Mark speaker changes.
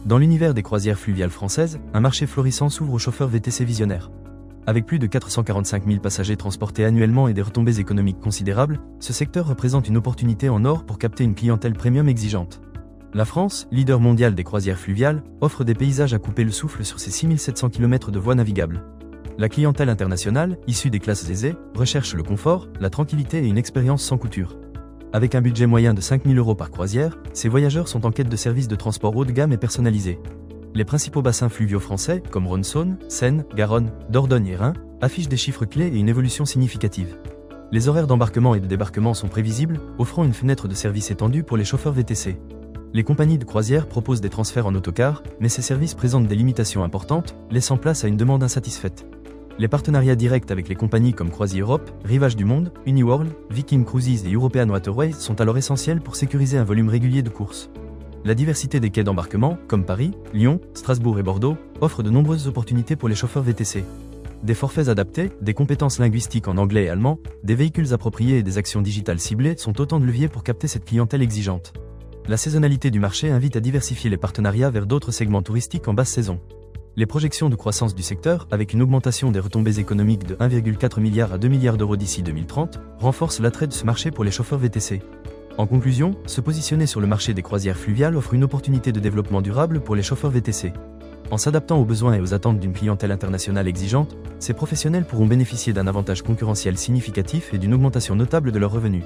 Speaker 1: Dans l'univers des croisières fluviales françaises, un marché florissant s'ouvre aux chauffeurs VTC visionnaires. Avec plus de 445 000 passagers transportés annuellement et des retombées économiques considérables, ce secteur représente une opportunité en or pour capter une clientèle premium exigeante. La France, leader mondial des croisières fluviales, offre des paysages à couper le souffle sur ses 6700 km de voies navigables. La clientèle internationale, issue des classes aisées, recherche le confort, la tranquillité et une expérience sans couture. Avec un budget moyen de 5 000 € par croisière, ces voyageurs sont en quête de services de transport haut de gamme et personnalisés. Les principaux bassins fluviaux français, comme Rhône-Saône, Seine, Garonne, Dordogne et Rhin, affichent des chiffres clés et une évolution significative. Les horaires d'embarquement et de débarquement sont prévisibles, offrant une fenêtre de service étendue pour les chauffeurs VTC. Les compagnies de croisière proposent des transferts en autocar, mais ces services présentent des limitations importantes, laissant place à une demande insatisfaite. Les partenariats directs avec les compagnies comme CroisiEurope, Rivage du Monde, Uniworld, Viking Cruises et European Waterways sont alors essentiels pour sécuriser un volume régulier de courses. La diversité des quais d'embarquement, comme Paris, Lyon, Strasbourg et Bordeaux, offre de nombreuses opportunités pour les chauffeurs VTC. Des forfaits adaptés, des compétences linguistiques en anglais et allemand, des véhicules appropriés et des actions digitales ciblées sont autant de leviers pour capter cette clientèle exigeante. La saisonnalité du marché invite à diversifier les partenariats vers d'autres segments touristiques en basse saison. Les projections de croissance du secteur, avec une augmentation des retombées économiques de 1,4 milliard à 2 milliards d'euros d'ici 2030, renforcent l'attrait de ce marché pour les chauffeurs VTC. En conclusion, se positionner sur le marché des croisières fluviales offre une opportunité de développement durable pour les chauffeurs VTC. En s'adaptant aux besoins et aux attentes d'une clientèle internationale exigeante, ces professionnels pourront bénéficier d'un avantage concurrentiel significatif et d'une augmentation notable de leurs revenus.